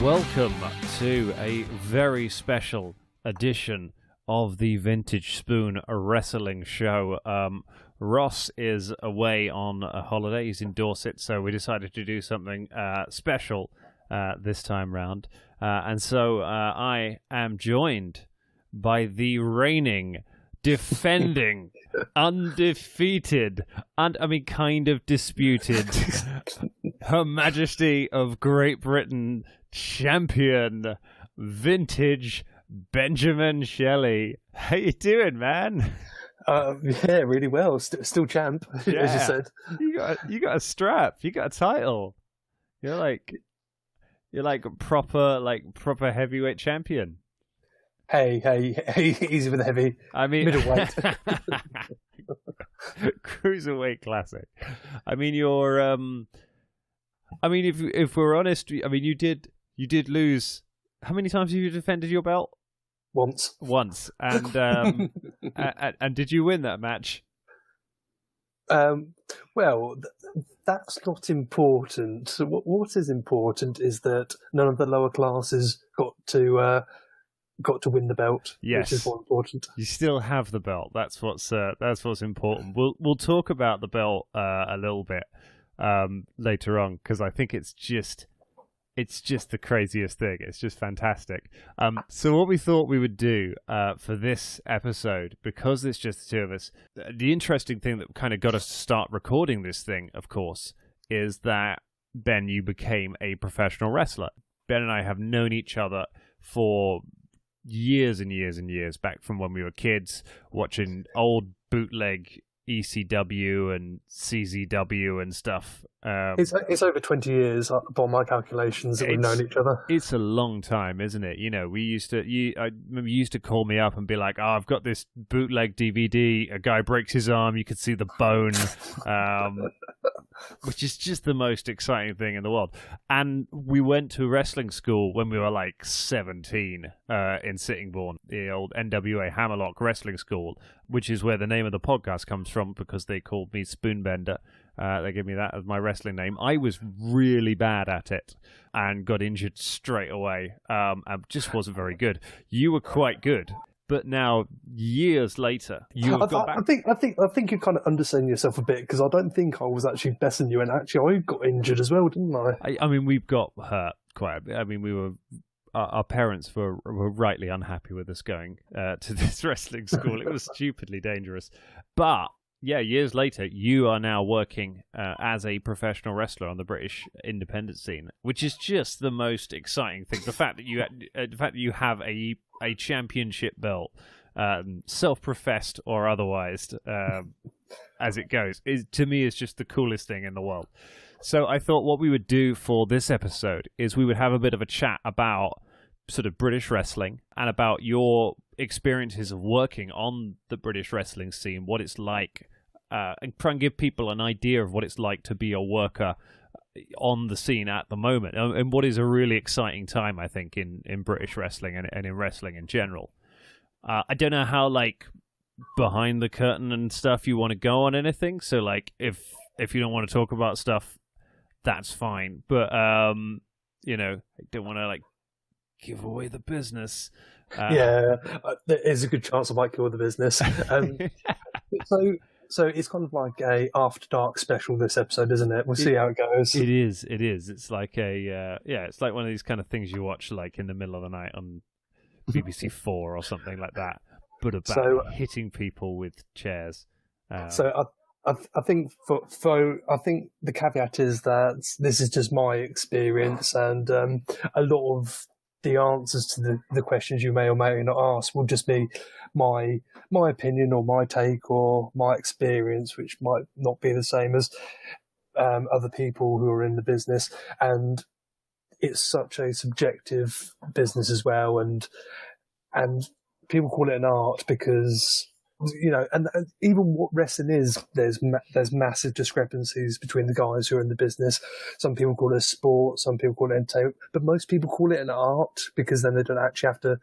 welcome to a very special edition of the Vintage Spoon Wrestling Show. Ross is away on a holiday. He's in Dorset, so we decided to do something special this time round. And so I am joined by the reigning, defending, undefeated, and kind of disputed Her Majesty of Great Britain champion, vintage Benjamin Shelley. How you doing, man? Yeah, really well. Still champ, as you said. You got a strap. You got a title. You're like proper heavyweight champion. Hey, easy with the heavy. Middleweight. Cruiserweight classic. You're. If we're honest, you did lose. How many times have you defended your belt? Once, and and did you win that match? Well, that's not important. What is important is that none of the lower classes got to win the belt. Yes, which is more important. You still have the belt. That's what's important. We'll talk about the belt a little bit later on, because I think it's just the craziest thing. It's just fantastic. So what we thought we would do for this episode, because it's just the two of us, the interesting thing that kind of got us to start recording this thing, of course, is that, Ben, you became a professional wrestler. Ben and I have known each other for years and years and years, back from when we were kids, watching old bootleg ECW and CZW and stuff. It's over 20 years by my calculations that we've known each other. It's a long time, isn't it? We used to. I remember you used to call me up and be like, "Oh, I've got this bootleg DVD. A guy breaks his arm. You could see the bone," which is just the most exciting thing in the world. And we went to wrestling school when we were like 17 in Sittingbourne, the old NWA Hammerlock Wrestling School, which is where the name of the podcast comes from, because they called me Spoonbender. They gave me that as my wrestling name. I was really bad at it and got injured straight away. And just wasn't very good. You were quite good, but now years later, you've gone back. I think you're kind of underselling yourself a bit, because I don't think I was actually better than you, and actually I got injured as well, didn't I? We've got hurt quite a bit. We were. Our parents were rightly unhappy with us going to this wrestling school. It was stupidly dangerous. But yeah, years later, you are now working as a professional wrestler on the British independent scene, which is just the most exciting thing. The fact that you have a championship belt, self-professed or otherwise, as it goes, to me is just the coolest thing in the world. So I thought what we would do for this episode is we would have a bit of a chat about sort of British wrestling and about your experiences of working on the British wrestling scene, what it's like, and try and give people an idea of what it's like to be a worker on the scene at the moment, and what is a really exciting time, I think, in British wrestling and in wrestling in general. I don't know how, behind the curtain and stuff you want to go on anything, so, if you don't want to talk about stuff, that's fine, but I don't want to give away the business. There is a good chance I might kill the business. So it's kind of like a After Dark special this episode, isn't it? We'll see how it goes. It is. It's like it's like one of these kind of things you watch in the middle of the night on BBC 4 or something like that, but about hitting people with chairs. I think I think the caveat is that this is just my experience, and a lot of the answers to the questions you may or may not ask will just be my opinion or my take or my experience, which might not be the same as other people who are in the business. And it's such a subjective business as well, and people call it an art because, and even what wrestling is, there's massive discrepancies between the guys who are in the business. Some people call it a sport, some people call it entertainment, but most people call it an art, because then they don't actually have to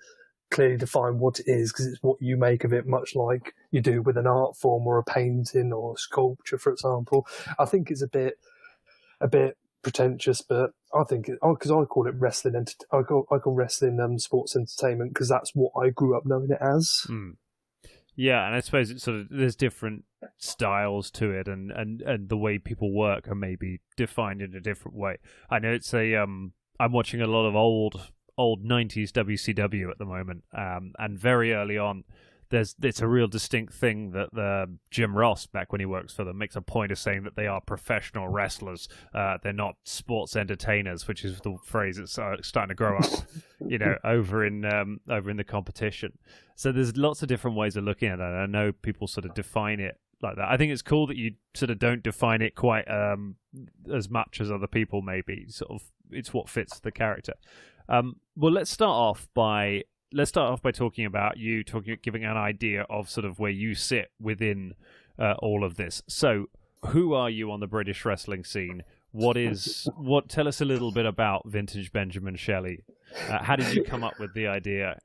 clearly define what it is, because it's what you make of it, much like you do with an art form or a painting or a sculpture, for example. I think it's a bit pretentious, but I think because I call it wrestling. I call wrestling sports entertainment because that's what I grew up knowing it as. Yeah, and I suppose it's sort of there's different styles to it, and the way people work are maybe defined in a different way. I know it's I'm watching a lot of old 90s WCW at the moment, and very early on, it's a real distinct thing that Jim Ross, back when he works for them, makes a point of saying that they are professional wrestlers. They're not sports entertainers, which is the phrase that's starting to grow up, over in the competition. So there's lots of different ways of looking at it. I know people sort of define it like that. I think it's cool that you sort of don't define it quite as much as other people maybe. Sort of, it's what fits the character. Well, let's start off by talking about giving an idea of sort of where you sit within all of this. So, who are you on the British wrestling scene? Tell us a little bit about Vintage Benjamin Shelly. How did you come up with the idea?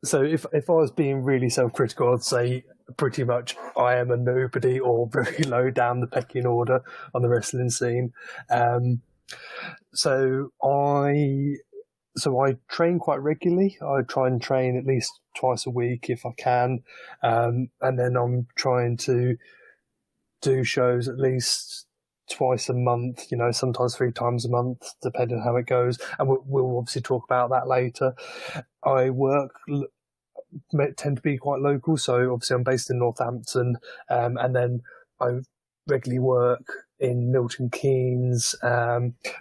So, if I was being really self-critical, I'd say pretty much I am a nobody or very low down the pecking order on the wrestling scene. So I train quite regularly. I try and train at least twice a week if I can. And then I'm trying to do shows at least twice a month, sometimes 3 times a month, depending on how it goes. And we'll obviously talk about that later. I tend to be quite local. So obviously I'm based in Northampton. And then I regularly work in Milton Keynes,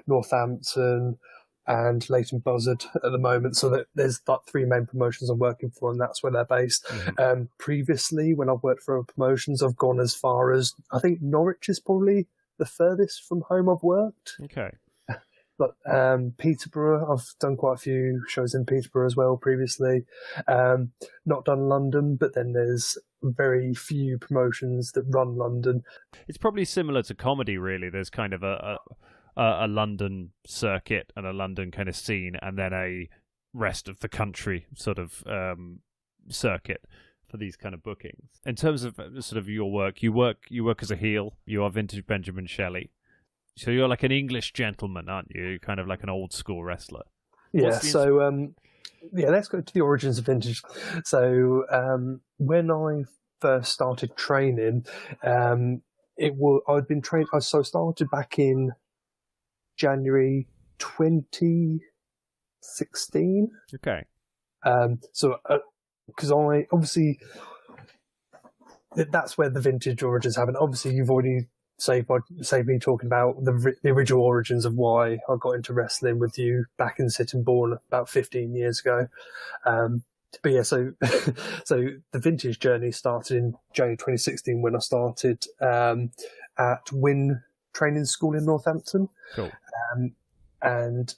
Northampton, and Leighton Buzzard at the moment. So that there's like 3 main promotions I'm working for, and that's where they're based. Mm-hmm. Previously, when I've worked for promotions, I've gone as far as, I think Norwich is probably the furthest from home I've worked. Okay. But Peterborough, I've done quite a few shows in Peterborough as well previously. Not done London, but then there's very few promotions that run London. It's probably similar to comedy, really. There's kind of a London circuit and a London kind of scene, and then a rest of the country sort of circuit for these kind of bookings. In terms of sort of your work, you work as a heel. You are Vintage Benjamin Shelly. So you're like an English gentleman, aren't you? You're kind of like an old school wrestler. Yeah. So let's go to the origins of vintage. So when I first started training, I'd been trained. So I started back in January 2016. Okay. So because I obviously that's where the vintage origins happen. Obviously, you've already saved me talking about the original origins of why I got into wrestling with you back in Sittingbourne about 15 years ago. But yeah, so the vintage journey started in January 2016 when I started at Wynn Training School in Northampton. Cool. And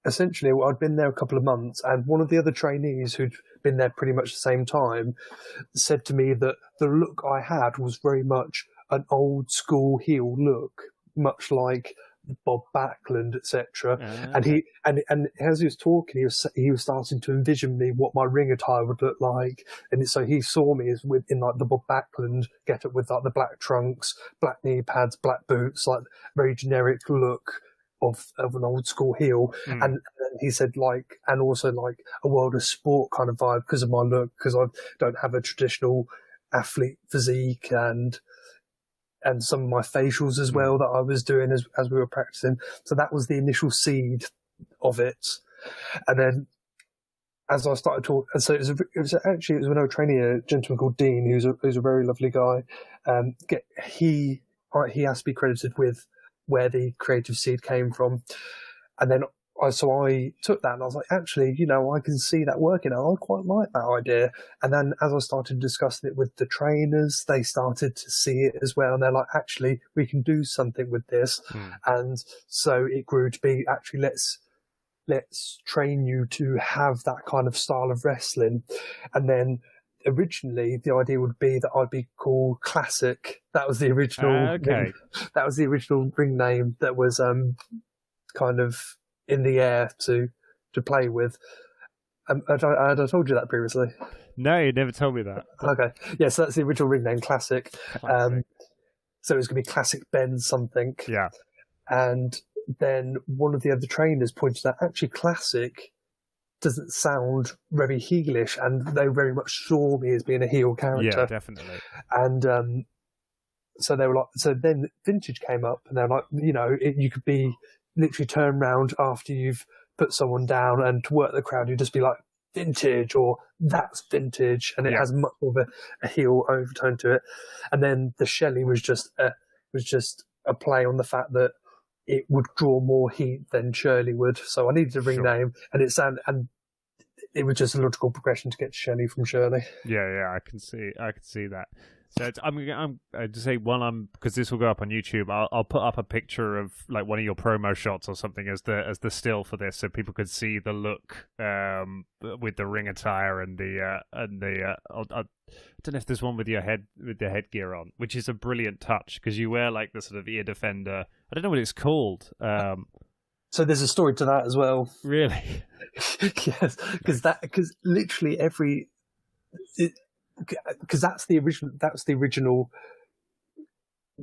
essentially, I'd been there a couple of months, and one of the other trainees who'd been there pretty much the same time said to me that the look I had was very much an old school heel look, much like Bob Backlund, etc. And he and as he was talking, he was starting to envision me what my ring attire would look like, and so he saw me as in like the Bob Backlund get up with like the black trunks, black knee pads, black boots, like very generic look of an old school heel. And he said and also like a world of sport kind of vibe because of my look, because I don't have a traditional athlete physique and some of my facials as well that I was doing as we were practicing. So that was the initial seed of it. And then as I started talking, and so it was when I was training a gentleman called Dean, who's a very lovely guy. He has to be credited with where the creative seed came from. And then I took that and I was like, actually, I can see that working. I quite like that idea. And then as I started discussing it with the trainers, they started to see it as well. And they're like, actually, we can do something with this. And so it grew to be, actually, let's train you to have that kind of style of wrestling. And then originally the idea would be that I'd be called Classic. That was the original that was the original ring name that was kind of in the air to play with. Had I told you that previously? No, you never told me that. Okay. Yeah, so that's the original ring name, Classic. So it was going to be Classic Ben something. Yeah. And then one of the other trainers pointed out, actually, classic doesn't sound very heelish, and they very much saw me as being a heel character. Yeah, definitely. And so they were like, so then vintage came up, and they're like, you could be literally turn around after you've put someone down, and to work the crowd, you'd just be like, vintage, or that's vintage, and it has much more of a heel overtone to it. And then the Shelly was just a play on the fact that it would draw more heat than Shirley would. So I needed a ring name, and it was just a logical progression to get to Shelly from Shirley. Yeah, I can see that. So I'm to say because this will go up on YouTube. I'll put up a picture of like one of your promo shots or something as the still for this, so people could see the look with the ring attire and the I don't know if there's one with your headgear on, which is a brilliant touch because you wear like the sort of ear defender. I don't know what it's called. So there's a story to that as well. Really? Yes, because literally because that's the original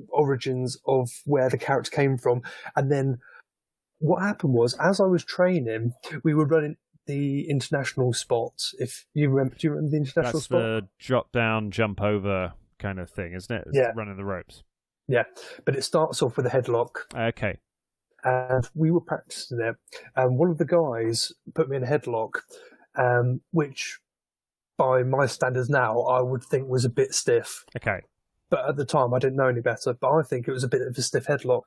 origins of where the character came from. And then what happened was, as I was training, we were running the international spots. If you remember, do you remember the international spot? That's the drop down, jump over kind of thing, isn't it? Yeah. Running the ropes. Yeah, but it starts off with a headlock. Okay. And we were practicing it, and one of the guys put me in a headlock, which by my standards now I would think was a bit stiff. Okay. But at the time I didn't know any better, but I think it was a bit of a stiff headlock.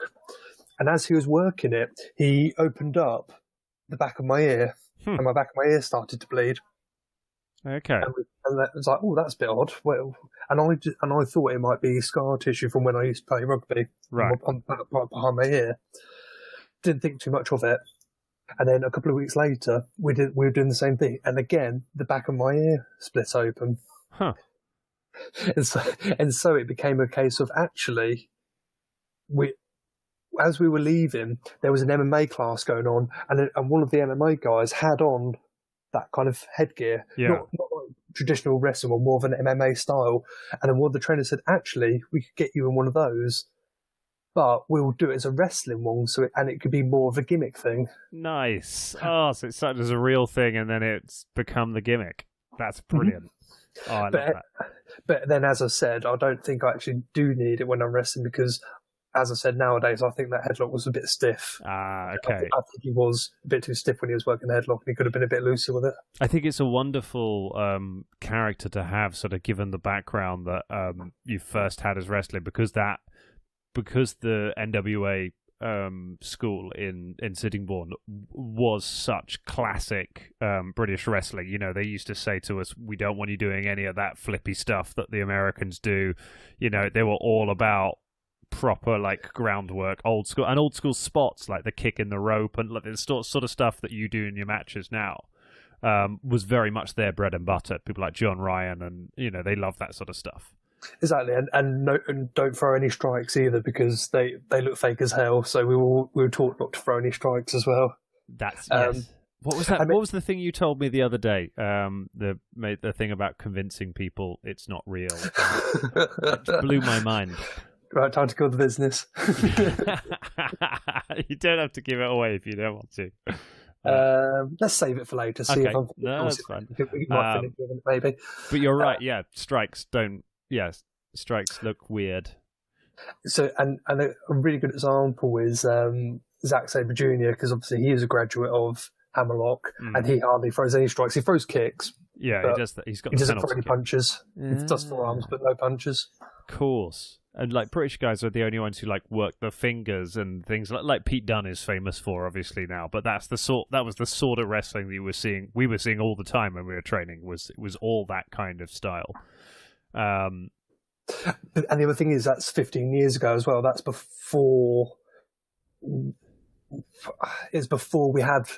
And as he was working it, he opened up the back of my ear, and my back of my ear started to bleed. Okay. And it was like, oh, that's a bit odd. Well, and I thought it might be scar tissue from when I used to play rugby, right, on right behind my ear. Didn't think too much of it. And then a couple of weeks later, we were doing the same thing, and again the back of my ear split open. Huh. And so it became a case of, actually, as we were leaving, there was an MMA class going on, and one of the MMA guys had on that kind of headgear, not like traditional wrestling, or more of an MMA style. And then one of the trainers said, actually, we could get you in one of those, but we'll do it as a wrestling one, and it could be more of a gimmick thing. Nice. Oh, so it started as a real thing, and then it's become the gimmick. That's brilliant. Mm-hmm. Oh, I love that. But then, as I said, I don't think I actually do need it when I'm wrestling, because, as I said, nowadays I think that headlock was a bit stiff. Ah, okay. I think he was a bit too stiff when he was working the headlock, and he could have been a bit looser with it. I think it's a wonderful character to have, sort of given the background that you first had as wrestling, because the NWA school in Sittingbourne was such classic British wrestling. You know, they used to say to us, we don't want you doing any of that flippy stuff that the Americans do. You know, they were all about proper like groundwork, old school spots, like the kick in the rope and like the sort of stuff that you do in your matches now. Was very much their bread and butter. People like John Ryan, and you know, they love that sort of stuff. Exactly, and don't throw any strikes either, because they look fake as hell. So we were taught not to throw any strikes as well. That's yes. What was that? What was the thing you told me the other day? The thing about convincing people it's not real. It blew my mind. Right, time to call the business. You don't have to give it away if you don't want to. Let's save it for later. See if I'm. No, that's fine. We might finish with it, maybe. But you're right. Yeah, strikes don't. Yes, strikes look weird. So, and a really good example is Zack Sabre Jr., because obviously he is a graduate of Hammerlock, and he hardly throws any strikes. He throws kicks. Yeah, he does that. He doesn't throw any punches. He does forearms, but no punches. Of course. And like British guys are the only ones who like work the fingers and things like Pete Dunne is famous for, obviously now. But that was the sort of wrestling that we were seeing all the time when we were training. Was all that kind of style. And the other thing is, that's 15 years ago as well. That's before we had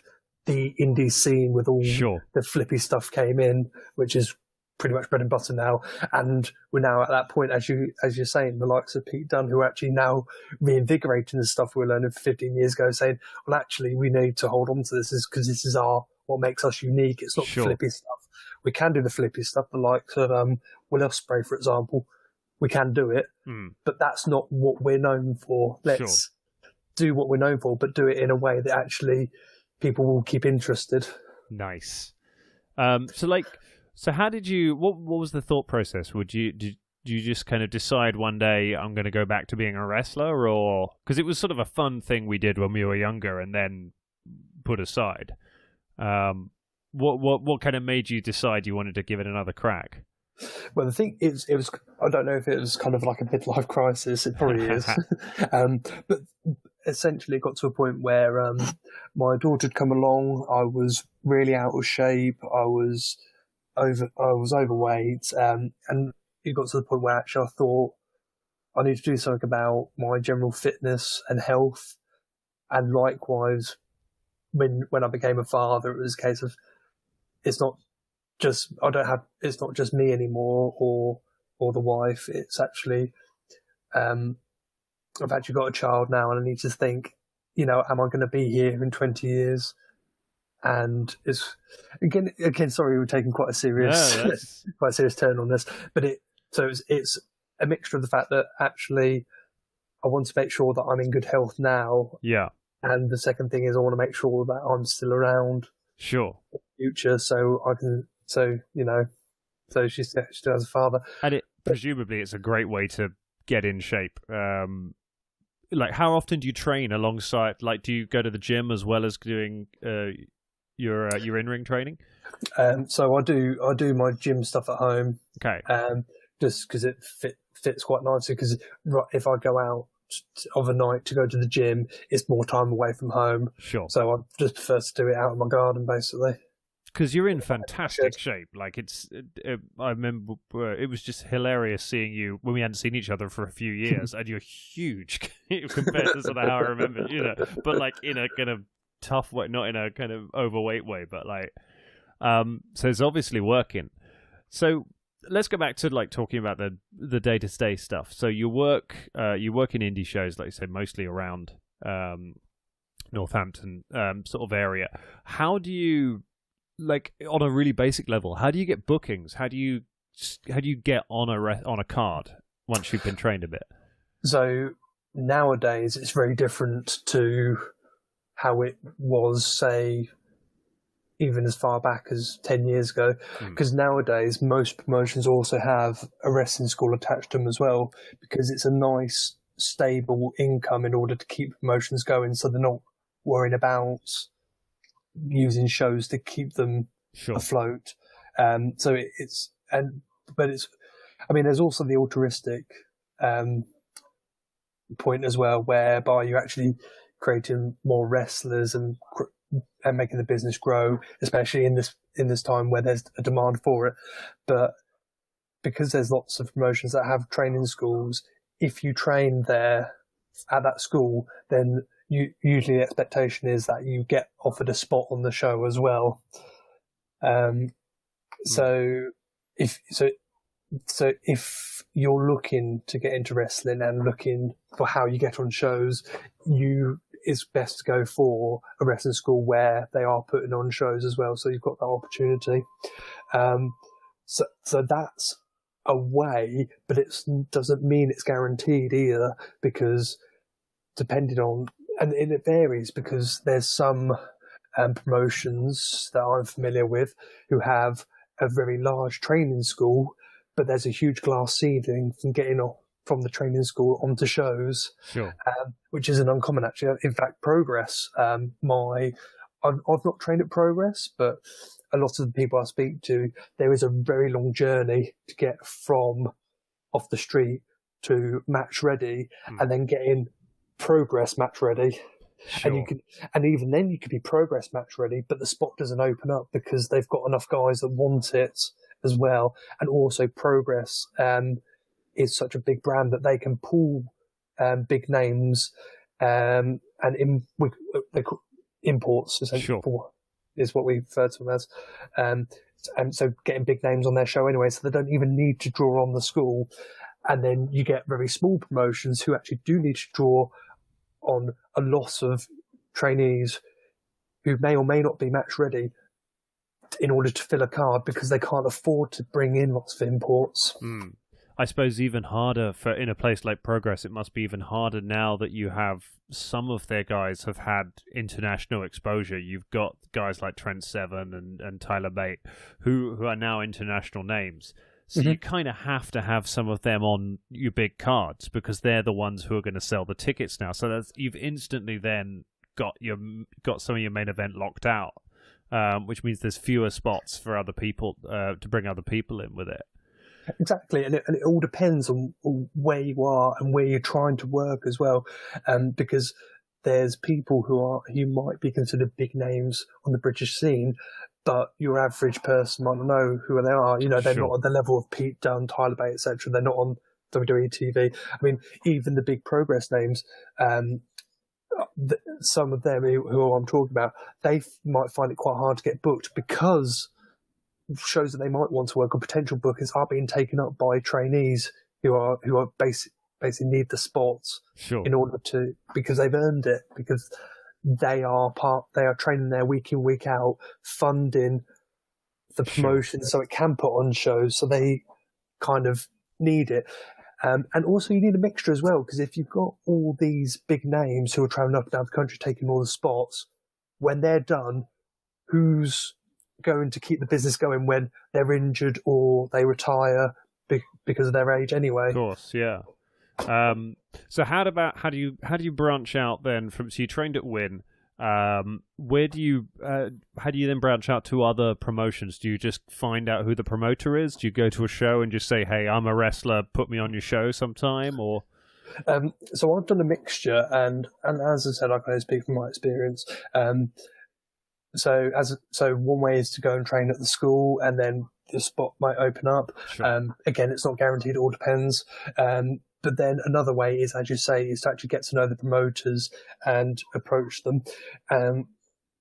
the indie scene with all the flippy stuff came in, which is pretty much bread and butter now. And we're now at that point, as you're saying, the likes of Pete Dunne, who are actually now reinvigorating the stuff we were learning 15 years ago, saying, well, actually, we need to hold on to this, because this is what makes us unique. It's not the flippy stuff. We can do the flippy stuff, the likes of Will Ospreay, for example. We can do it, but that's not what we're known for. do what we're known for, but do it in a way that actually people will keep interested. Nice. So how did you? What was the thought process? Did you just kind of decide one day I'm going to go back to being a wrestler, or because it was sort of a fun thing we did when we were younger and then put aside? What kind of made you decide you wanted to give it another crack? Well, the thing is, it was, I don't know if it was kind of like a midlife crisis. It probably is. But essentially it got to a point where my daughter had come along. I was really out of shape. I was overweight. And it got to the point where actually I thought I need to do something about my general fitness and health. And likewise, when I became a father, it was a case of, it's not just me anymore or the wife. It's actually, I've actually got a child now, and I need to think, am I going to be here in 20 years? And it's again, sorry, we're taking quite a serious, quite a serious turn on this, but it's a mixture of the fact that actually I want to make sure that I'm in good health now. Yeah. And the second thing is I want to make sure that I'm still around. Sure. In the future, so I can, so she still has a father. And presumably it's a great way to get in shape. Like, how often do you train alongside? Like, do you go to the gym as well as doing your in-ring training? So I do my gym stuff at home. Okay. Just because it fits quite nicely. Because if I go out of a night to go to the gym, it's more time away from home. Sure. So I just prefer to do it out in my garden, basically. Because you're in fantastic shape. Like, I remember it was just hilarious seeing you when we hadn't seen each other for a few years, and you're huge compared to sort of how I remember, but like in a kind of tough way, not in a kind of overweight way, but like, so it's obviously working. So let's go back to like talking about the day-to-day stuff. So you work in indie shows, like you said, mostly around Northampton sort of area. How do you, like, on a really basic level, how do you get bookings? How do you get on a card once you've been trained a bit? So nowadays it's very different to how it was, say, even as far back as 10 years ago, because nowadays most promotions also have a wrestling school attached to them as well, because it's a nice stable income in order to keep promotions going, so they're not worrying about using shows to keep them afloat. So there's also the altruistic point as well, whereby you're actually creating more wrestlers and making the business grow, especially in this time where there's a demand for it. But because there's lots of promotions that have training schools, if you train there at that school, then usually the expectation is that you get offered a spot on the show as well. So if you're looking to get into wrestling and looking for how you get on shows, it's best to go for a wrestling school where they are putting on shows as well. So you've got that opportunity. So that's a way, but it doesn't mean it's guaranteed either, because depending on, and it varies, because there's some promotions that I'm familiar with who have a very large training school, but there's a huge glass ceiling from getting off from the training school onto shows, which isn't uncommon actually. In fact, Progress, I've not trained at Progress, but a lot of the people I speak to, there is a very long journey to get from off the street to match ready, and then getting Progress match ready. And even then you could be Progress match ready, but the spot doesn't open up because they've got enough guys that want it as well. And also Progress is such a big brand that they can pull big names and imports, essentially, is what we refer to them as. And so getting big names on their show anyway, so they don't even need to draw on the school. And then you get very small promotions who actually do need to draw on a lot of trainees who may or may not be match ready in order to fill a card, because they can't afford to bring in lots of imports. I suppose even harder for in a place like Progress. It must be even harder now that you have some of their guys have had international exposure. You've got guys like Trent Seven and Tyler Bate who are now international names. So you kind of have to have some of them on your big cards because they're the ones who are going to sell the tickets now. So that's, you've instantly then got some of your main event locked out, which means there's fewer spots for other people to bring other people in with it. Exactly, and it all depends on where you are and where you're trying to work as well, because there's people who might be considered big names on the British scene, but your average person might not know who they are. They're not at the level of Pete Dunne, Tyler Bate, etc. They're not on WWE TV. I mean, even the big Progress names, some of them who I'm talking about, they might find it quite hard to get booked because shows that they might want to work on, potential bookers, are being taken up by trainees who are basically need the spots in order to, because they've earned it, because they are training there week in, week out, funding the promotion so it can put on shows, so they kind of need it. And also you need a mixture as well, because if you've got all these big names who are traveling up and down the country taking all the spots, when they're done, who's going to keep the business going when they're injured or they retire because of their age anyway? Of course, yeah. So how do you branch out then from? So you trained at Win. Where do you how do you then branch out to other promotions? Do you just find out who the promoter is? Do you go to a show and just say, "Hey, I'm a wrestler. Put me on your show sometime"? Or so I've done a mixture, and as I said, I can only speak from my experience. So one way is to go and train at the school, and then the spot might open up. Again, it's not guaranteed; it all depends. But then another way is, as you say, is to actually get to know the promoters and approach them.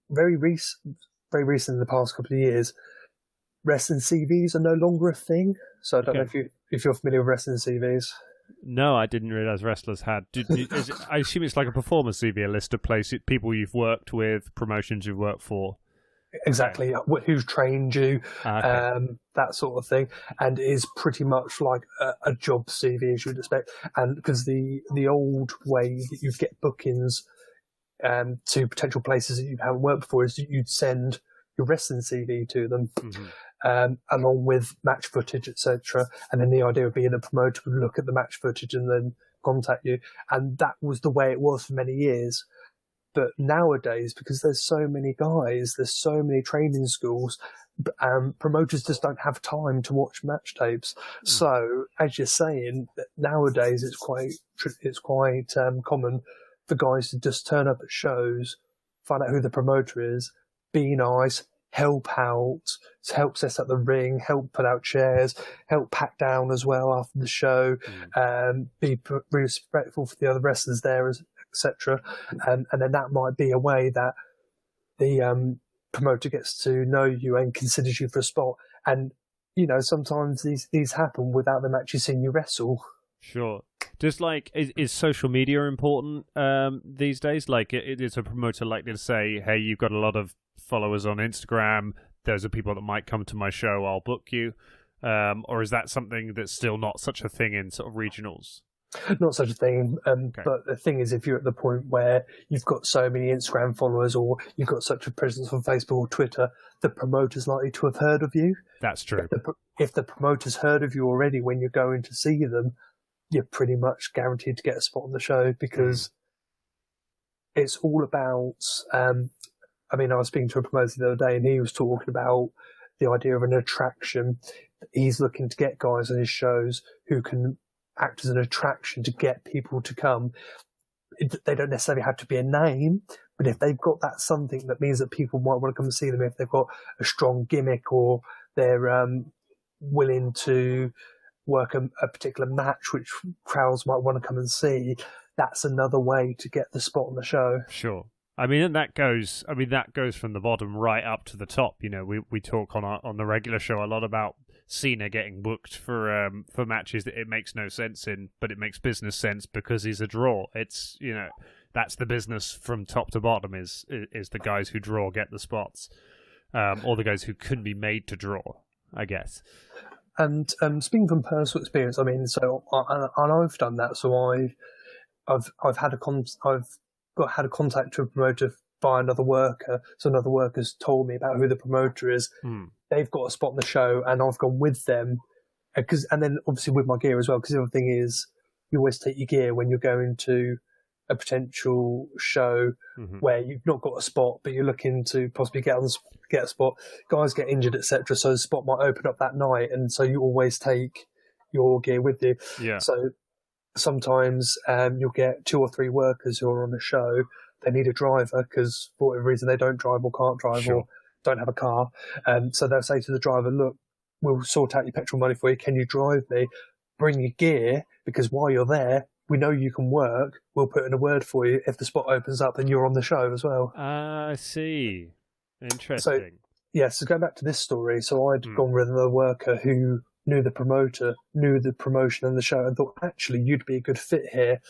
Very recent, in the past couple of years, wrestling CVs are no longer a thing. So I don't know if you're familiar with wrestling CVs. No, I didn't realize wrestlers had. I assume it's like a performer CV, a list of places, people you've worked with, promotions you've worked for. Exactly, who's trained you, that sort of thing, and it is pretty much like a job CV as you'd expect. And because the old way that you'd get bookings to potential places that you haven't worked before is that you'd send your wrestling CV to them, along with match footage, etc. And then the idea of being a promoter would look at the match footage and then contact you. And that was the way it was for many years. But nowadays, because there's so many guys, there's so many training schools, promoters just don't have time to watch match tapes. So, as you're saying, nowadays it's quite common for guys to just turn up at shows, find out who the promoter is, be nice, help out, help set up the ring, help put out chairs, help pack down as well after the show, be respectful for the other wrestlers there, etc. And then that might be a way that the promoter gets to know you and considers you for a spot. And sometimes these happen without them actually seeing you wrestle. Sure. Just like, is social media important these days? Like, is a promoter likely to say, "Hey, you've got a lot of followers on Instagram. Those are people that might come to my show. I'll book you." Or is that something that's still not such a thing in sort of regionals? Not such a thing, but the thing is, if you're at the point where you've got so many Instagram followers or you've got such a presence on Facebook or Twitter, the promoter's likely to have heard of you. That's true. If the promoter's heard of you already when you're going to see them, you're pretty much guaranteed to get a spot on the show, because it's all about... I was speaking to a promoter the other day, and he was talking about the idea of an attraction. He's looking to get guys on his shows who can act as an attraction to get people to come. They don't necessarily have to be a name, but if they've got that something that means that people might want to come and see them, if they've got a strong gimmick or they're willing to work a particular match which crowds might want to come and see, that's another way to get the spot on the show. Sure. And that goes from the bottom right up to the top. We talk on the regular show a lot about Cena getting booked for matches that it makes no sense in, but it makes business sense because he's a draw. It's that's the business from top to bottom is the guys who draw get the spots, or the guys who couldn't be made to draw, I guess. And speaking from personal experience, I mean, and I've done that. So I've had had a contact to a promoter by another worker. So another worker's told me about who the promoter is. They've got a spot in the show, and I've gone with them. And then obviously with my gear as well. Because the other thing is, you always take your gear when you're going to a potential show where you've not got a spot, but you're looking to possibly get a spot. Guys get injured, etc. So the spot might open up that night, and so you always take your gear with you. Yeah. So sometimes you'll get 2 or 3 workers who are on the show. They need a driver because for whatever reason they don't drive or can't drive or don't have a car. So they'll say to the driver, "Look, we'll sort out your petrol money for you. Can you drive me? Bring your gear, because while you're there, we know you can work. We'll put in a word for you. If the spot opens up, then you're on the show as well." I see. Interesting. So going back to this story, so I'd gone with a worker who knew the promoter, knew the promotion and the show, and thought, actually, you'd be a good fit here.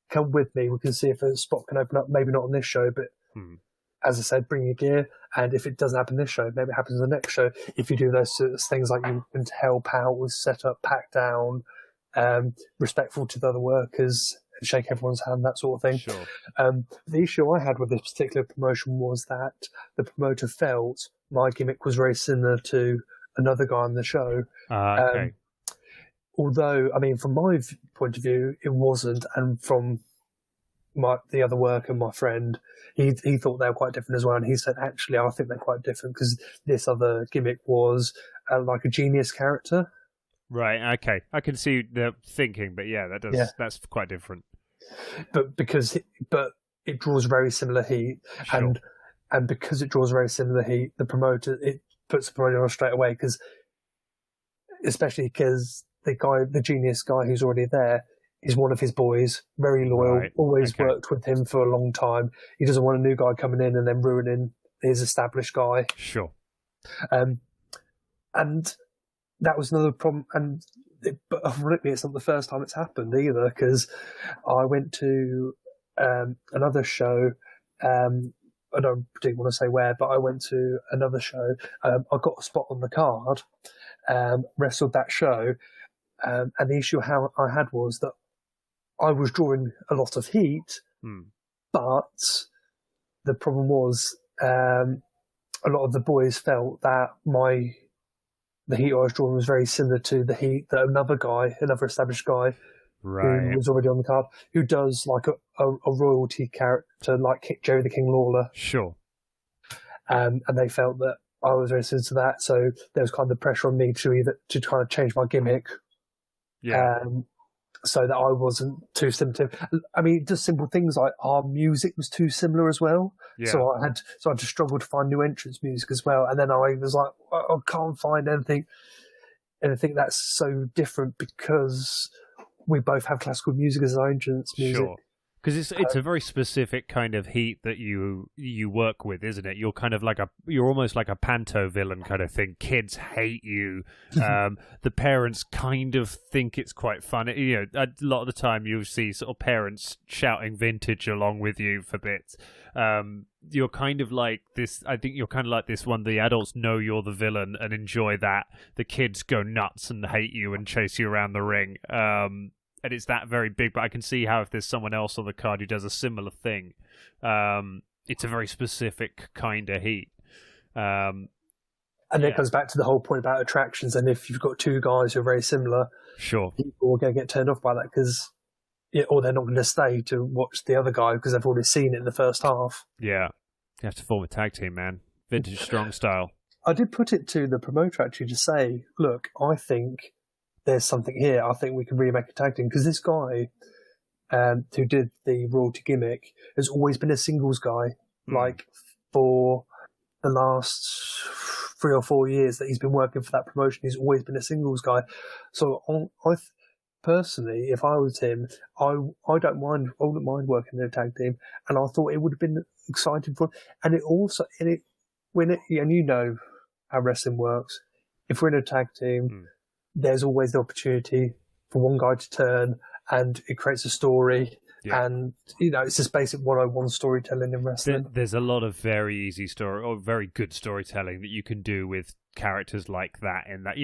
Come with me. We can see if a spot can open up. Maybe not on this show, but as I said, bring your gear. And if it doesn't happen this show, maybe it happens on the next show. If you do those sorts of things like you can help out with setup, pack down, respectful to the other workers, shake everyone's hand, that sort of thing. Sure. The issue I had with this particular promotion was that the promoter felt my gimmick was very similar to another guy on the show. Okay. Although, I mean, from my point of view, it wasn't, and from the other worker, my friend, he thought they were quite different as well, and he said, actually, I think they're quite different because this other gimmick was like a genius character. Right. Okay. I can see the thinking, but yeah, that's quite different. But it draws very similar heat, Sure. and because it draws very similar heat, it puts the promoter on straight away, especially because the genius guy who's already there is one of his boys, very loyal, always worked with him for a long time. He doesn't want a new guy coming in and then ruining his established guy. Sure. And that was another problem. But ironically, it's not the first time it's happened either, because I went to another show. I don't particularly want to say where, but I went to another show. I got a spot on the card, wrestled that show, and the issue how I had was that I was drawing a lot of heat, but the problem was a lot of the boys felt that the heat I was drawing was very similar to the heat that another established guy who was already on the card, who does like a royalty character like Jerry the King Lawler. Sure. And they felt that I was very similar to that, so there was kind of pressure on me to kind of change my gimmick. Yeah. So that I wasn't too similar. I mean, just simple things like our music was too similar as well. Yeah. So I had to struggle to find new entrance music as well. And then I was like, I can't find anything that's so different, because we both have classical music as our entrance music. Sure. Because it's a very specific kind of heat that you work with, isn't it? You're kind of you're almost like a panto villain kind of thing. Kids hate you. The parents kind of think it's quite funny. You know, a lot of the time you'll see sort of parents shouting vintage along with you for bits. You're kind of like this. I think you're kind of like this one. The adults know you're the villain and enjoy that. The kids go nuts and hate you and chase you around the ring. And it's that very big, but I can see how if there's someone else on the card who does a similar thing, it's a very specific kind of heat. And it comes back to the whole point about attractions. And if you've got 2 guys who are very similar, sure, people are going to get turned off by that or they're not going to stay to watch the other guy because they've already seen it in the first half. Yeah, you have to form a tag team, man. Vintage strong style. I did put it to the promoter actually to say, look, I think there's something here. I think we can really make a tag team, because this guy who did the royalty gimmick has always been a singles guy. Like for the last 3 or 4 years that he's been working for that promotion, he's always been a singles guy. So personally, if I was him, I wouldn't mind working in a tag team, and I thought it would have been exciting for him. And it also, and you know how wrestling works. If we're in a tag team, there's always the opportunity for one guy to turn, and it creates a story. Yeah. And, it's just basic 101 storytelling in wrestling. There's a lot of very easy very good storytelling that you can do with characters like that, in that,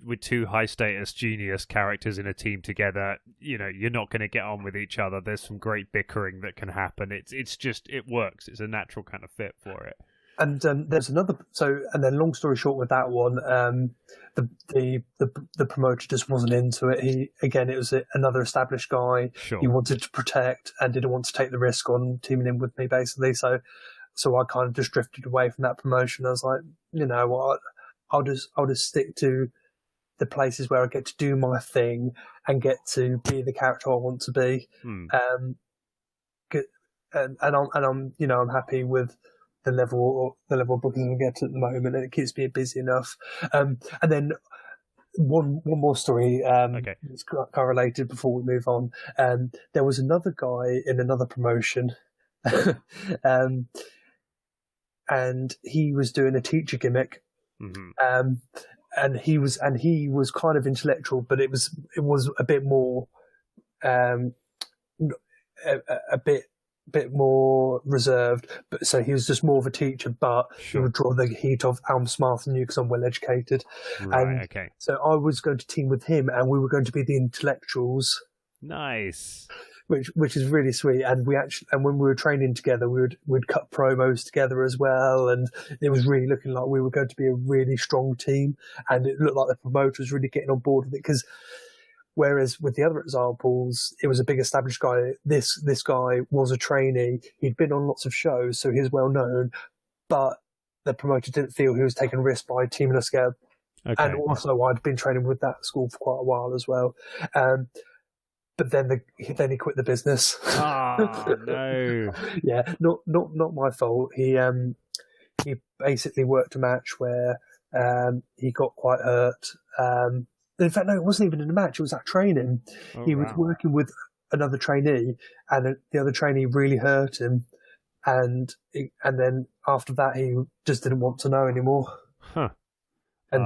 with two high status genius characters in a team together, you're not going to get on with each other. There's some great bickering that can happen. It's just, it works. It's a natural kind of fit for it. And there's another. So, and then, long story short, with that one, the promoter just wasn't into it. It was another established guy. Sure. He wanted to protect and didn't want to take the risk on teaming in with me, basically. So I kind of just drifted away from that promotion. I was like, you know what, I'll just stick to the places where I get to do my thing and get to be the character I want to be. And I'm happy with the level of booking I get at the moment, and it keeps me busy enough. And then one more story. Okay. It's kind of related before we move on. There was another guy in another promotion, and he was doing a teacher gimmick. Mm-hmm. And he was kind of intellectual, but it was a bit more, a bit more reserved. But so he was just more of a teacher, but Sure. he would draw the heat of I'm smarter than you because I'm well educated. Right. And Okay. so I was going to team with him, and we were going to be the intellectuals. Nice. Which is really sweet. And when we were training together, we'd cut promos together as well, and it was really looking like we were going to be a really strong team. And it looked like the promoter was really getting on board with it, because whereas with the other examples, it was a big established guy. This guy was a trainee. He'd been on lots of shows, so he was well known, but the promoter didn't feel he was taking a risk by teaming us together. Okay. And also, I'd been training with that school for quite a while as well. But then he quit the business. Oh no! Yeah, not my fault. He basically worked a match where he got quite hurt. In fact, no, it wasn't even in a match. It was at training. Oh, he was working with another trainee, and the other trainee really hurt him. And then after that, he just didn't want to know anymore. Huh. And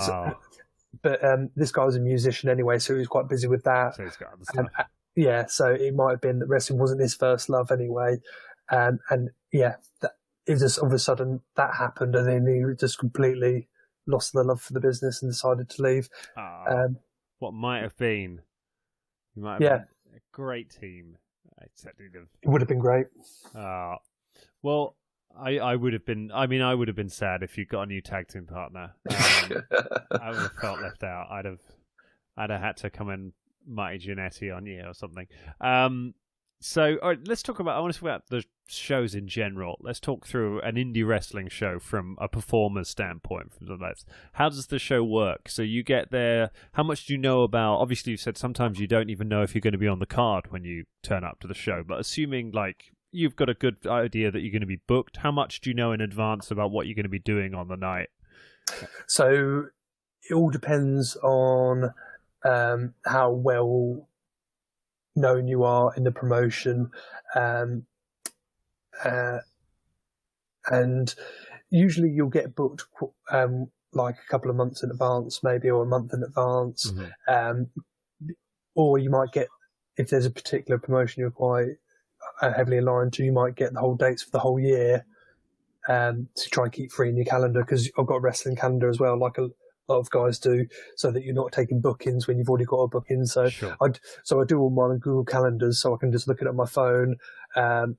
but this guy was a musician anyway, so he was quite busy with that. So he's got other stuff. Yeah, so it might have been that wrestling wasn't his first love anyway. And yeah, it just all of a sudden that happened, and then he just completely lost the love for the business and decided to leave. What might have been? You might have been a great team. It would have been great. Well, I would have been. I mean, I would have been sad if you got a new tag team partner. I would have felt left out. I'd have had to come in Mighty Jannetty on you or something. So, all right, let's talk about. I want to talk about the shows in general. Let's talk through an indie wrestling show from a performer's standpoint. How does the show work? So you get there. How much do you know about? Obviously, you said sometimes you don't even know if you're going to be on the card when you turn up to the show. But assuming you've got a good idea that you're going to be booked, how much do you know in advance about what you're going to be doing on the night? So it all depends on how well known you are in the promotion, and usually you'll get booked like a couple of months in advance, maybe, or a month in advance. Mm-hmm. Or you might get, if there's a particular promotion you're quite heavily aligned to, you might get the whole dates for the whole year, to try and keep free in your calendar, because I've got a wrestling calendar as well, like a lot of guys do, so that you're not taking bookings when you've already got a booking. So sure. I do all mine on Google Calendars, so I can just look it at my phone.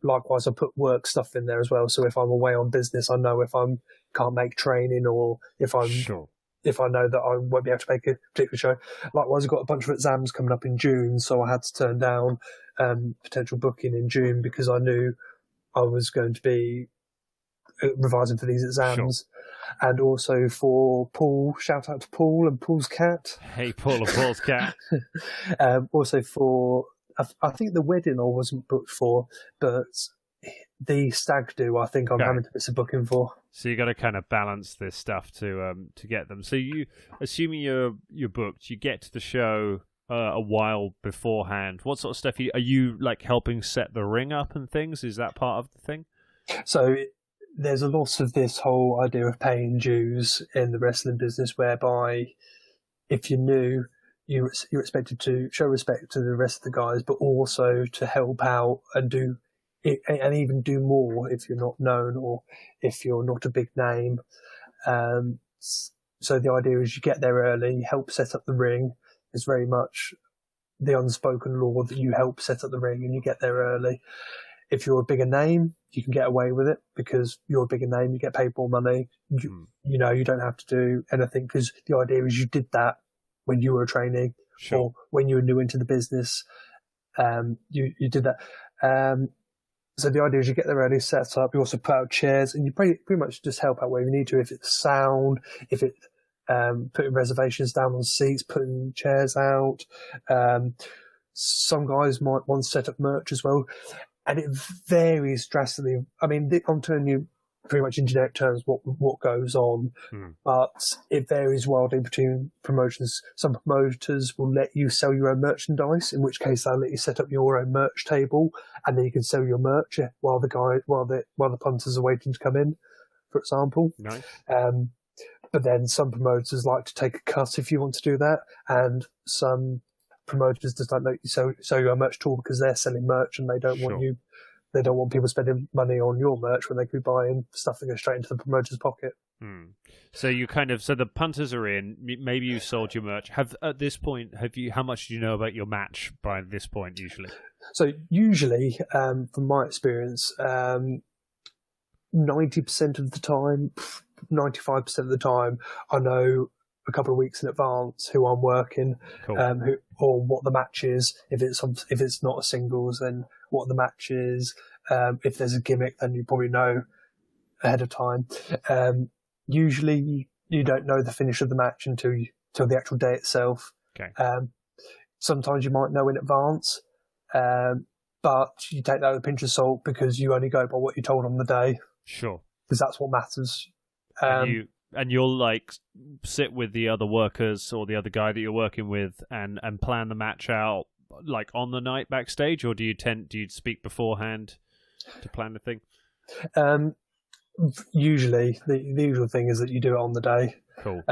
Likewise, I put work stuff in there as well. So if I'm away on business, I know if I can't make training, or if I know that I won't be able to make a particular show. Likewise, I've got a bunch of exams coming up in June, so I had to turn down potential booking in June because I knew I was going to be revising for these exams. Sure. And also for Paul, shout out to Paul and Paul's cat. Hey, Paul and Paul's cat. Also for, I think the wedding I wasn't booked for, but the stag do, I think I'm having to miss a booking for. So you got to kind of balance this stuff to get them. So you, assuming you're booked, you get to the show a while beforehand. What sort of stuff are you like helping set the ring up and things? Is that part of the thing? So there's a lot of this whole idea of paying dues in the wrestling business, whereby if you're new, you're expected to show respect to the rest of the guys, but also to help out and even do more if you're not known or if you're not a big name. So the idea is you get there early, help set up the ring. It's very much the unspoken law that you help set up the ring and you get there early. If you're a bigger name, you can get away with it because you're a bigger name, you get paid more money. You know, you don't have to do anything because the idea is you did that when you were training or when you were new into the business. You did that. So the idea is you get there early, set up, you also put out chairs, and you pretty much just help out where you need to. If it's sound, if it putting reservations down on seats, putting chairs out. Some guys might want to set up merch as well, and it varies drastically. I mean, I'm telling you pretty much in generic terms what goes on, but it varies wildly between promotions. Some promoters will let you sell your own merchandise, in which case they'll let you set up your own merch table, and then you can sell your merch while the punters are waiting to come in, for example. Nice. But then some promoters like to take a cut if you want to do that, and some promoters just don't let you sell your merch at all because they're selling merch and they don't want you. They don't want people spending money on your merch when they could be buying stuff that goes straight into the promoter's pocket. So you so the punters are in. Maybe you sold your merch. At this point, how much do you know about your match by this point usually? So usually, from my experience, 90% of the time, 95% of the time, I know a couple of weeks in advance who I'm working, or what the match is. If it's not a singles, then what the match is. If there's a gimmick, then you probably know ahead of time. Usually, you don't know the finish of the match until the actual day itself. Okay. Sometimes you might know in advance, but you take that with a pinch of salt because you only go by what you're told on the day. Sure. Because that's what matters. And you'll like sit with the other workers or the other guy that you're working with and plan the match out like on the night backstage, or do you speak beforehand to plan the thing? Usually, the usual thing is that you do it on the day. Cool.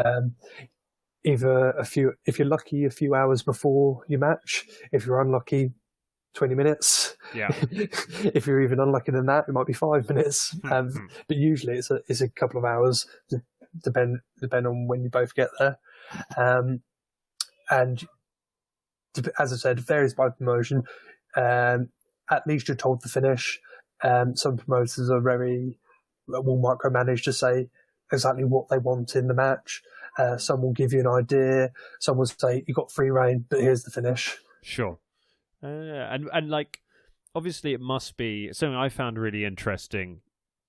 Either if you're lucky, a few hours before your match. If you're unlucky, 20 minutes. Yeah. If you're even unlucky than that, it might be 5 minutes. But usually it's a couple of hours, depend on when you both get there. And as I said, it varies by promotion. At least you're told the finish. Some promoters will micromanage to say exactly what they want in the match. Some will give you an idea. Some will say, you got free reign, but here's the finish. Sure. And like, obviously it must be something I found really interesting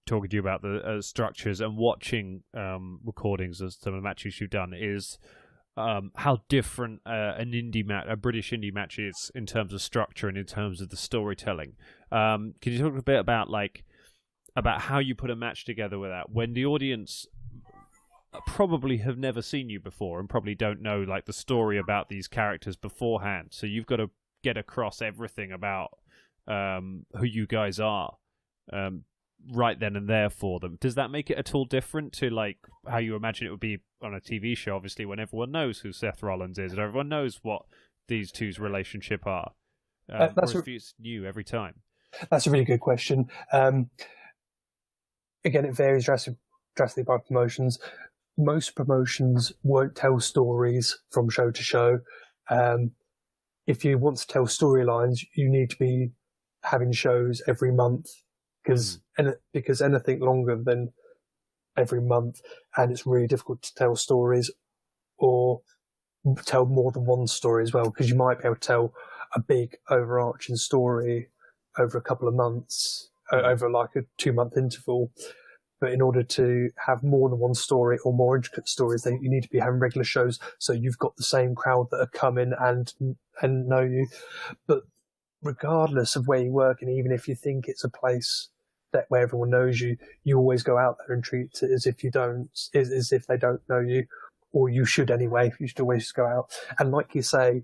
talking to you about the structures and watching recordings of some of the matches you've done is how different a British indie match is in terms of structure and in terms of the storytelling. Can you talk a bit about how you put a match together with that when the audience probably have never seen you before and probably don't know like the story about these characters beforehand, so you've got to get across everything about who you guys are right then and there for them. Does that make it at all different to like how you imagine it would be on a TV show, obviously, when everyone knows who Seth Rollins is and everyone knows what these two's relationship are? It's new every time. That's a really good question. Again, it varies drastically by promotions. Most promotions won't tell stories from show to show. If you want to tell storylines, you need to be having shows every month because anything longer than every month, and it's really difficult to tell stories or tell more than one story as well, because you might be able to tell a big overarching story over a couple of months, over like a 2-month interval. But in order to have more than one story or more intricate stories, then you need to be having regular shows so you've got the same crowd that are coming and know you. But regardless of where you work, and even if you think it's a place where everyone knows you, you always go out there and treat it as if they don't know you, or you should anyway. You should always go out. And like you say,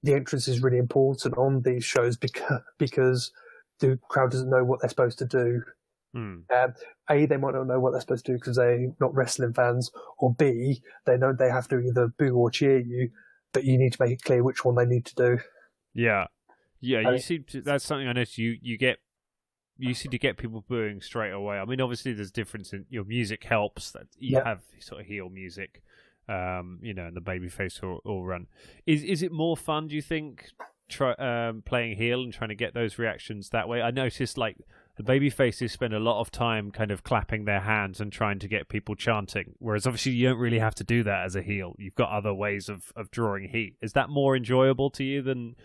the entrance is really important on these shows because the crowd doesn't know what they're supposed to do. A, they might not know what they're supposed to do because they're not wrestling fans, or B, they know they have to either boo or cheer you, but you need to make it clear which one they need to do. Yeah. You seem to. That's something I noticed. You get you seem to get people booing straight away. I mean, obviously there's difference in your music helps that you have sort of heel music, and the babyface or run. Is it more fun, do you think, playing heel and trying to get those reactions that way? I noticed like the babyfaces spend a lot of time kind of clapping their hands and trying to get people chanting, whereas obviously you don't really have to do that as a heel. You've got other ways of drawing heat. Is that more enjoyable to you than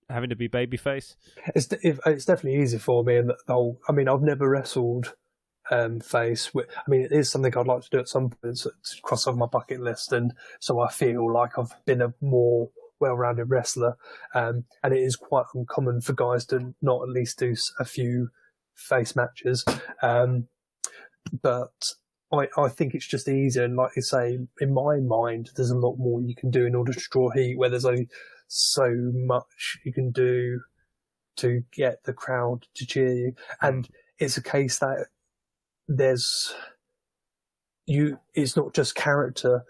having to be babyface? It's definitely easy for me, and I mean, I've never wrestled face. I mean, it is something I'd like to do at some point, to cross off my bucket list, and so I feel like I've been a more well-rounded wrestler, and it is quite uncommon for guys to not at least do a few face matches, but I think it's just easier, and like you say, in my mind there's a lot more you can do in order to draw heat, where there's only so much you can do to get the crowd to cheer you. And it's a case that it's not just character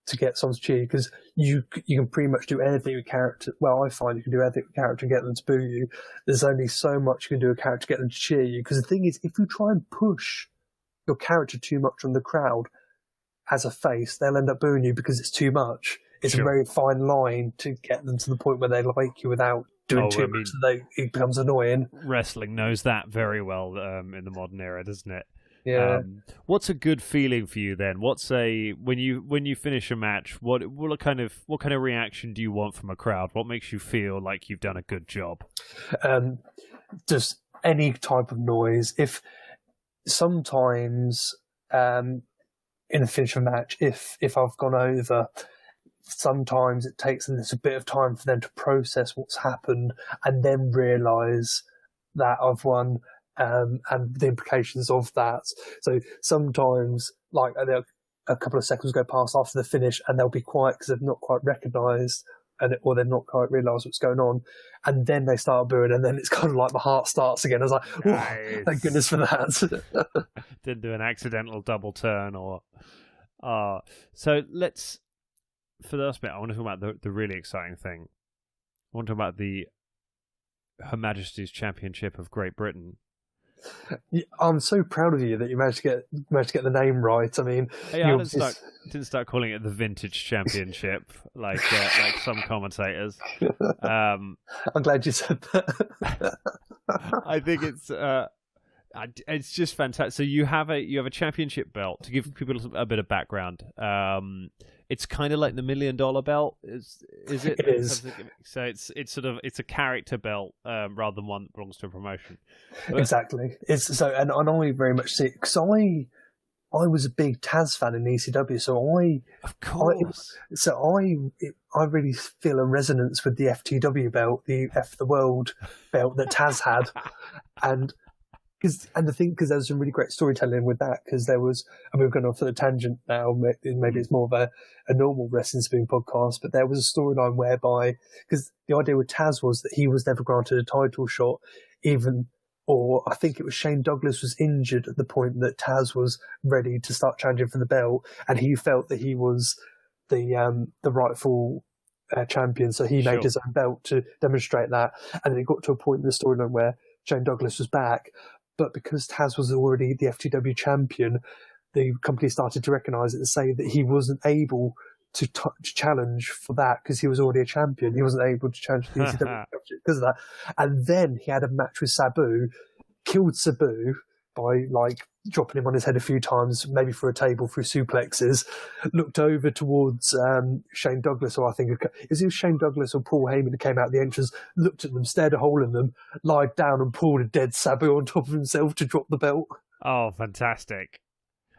to get someone to cheer you, because you can pretty much do anything with character. Well, I find you can do anything with character and get them to boo you. There's only so much you can do with character to get them to cheer you, because the thing is, if you try and push your character too much on the crowd as a face, they'll end up booing you because it's too much. It's a very fine line to get them to the point where they like you without doing too much, so it becomes annoying. Wrestling knows that very well in the modern era, doesn't it? Yeah. What's a good feeling for you then? When you finish a match, what kind of reaction do you want from a crowd? What makes you feel like you've done a good job? Just any type of noise. If sometimes in the finish of a match, if I've gone over, sometimes it takes them a bit of time for them to process what's happened and then realise that I've won, and the implications of that. So sometimes, like, a couple of seconds go past after the finish and they'll be quiet because they've not quite recognised or they've not quite realised what's going on, and then they start booing, and then it's kind of like my heart starts again. I was like, nice. Thank goodness for that. Didn't do an accidental double turn or... So let's... For the last bit, I want to talk about the really exciting thing. I want to talk about the Her Majesty's Championship of Great Britain. I'm so proud of you that you managed to get the name right. I mean, I didn't start calling it the Vintage Championship like some commentators. I'm glad you said that. I think it's just fantastic. So you have a championship belt. To give people a bit of background, it's kind of like the $1 million belt. Is it? It is. So it's a character belt rather than one that belongs to a promotion. But... Exactly. It's so, and I very much see it, because I was a big Taz fan in ECW, so I really feel a resonance with the FTW belt, the F the World belt that Taz had, and there was some really great storytelling with that, because there was, I mean, we're going off on a tangent now, maybe it's more of a normal wrestling spoon podcast, but there was a storyline whereby, because the idea with Taz was that he was never granted a title shot, or I think it was Shane Douglas was injured at the point that Taz was ready to start challenging for the belt, and he felt that he was the rightful champion, so he made his own belt to demonstrate that, and it got to a point in the storyline where Shane Douglas was back. But because Taz was already the FTW champion, the company started to recognise it and say that he wasn't able to challenge for that because he was already a champion. He wasn't able to challenge the ECW championship because of that. And then he had a match with Sabu, killed Sabu by dropping him on his head a few times, maybe through a table, through suplexes, looked over towards Shane Douglas, or I think it was Shane Douglas or Paul Heyman who came out the entrance, looked at them, stared a hole in them, lied down and pulled a dead Sabu on top of himself to drop the belt. Oh, fantastic.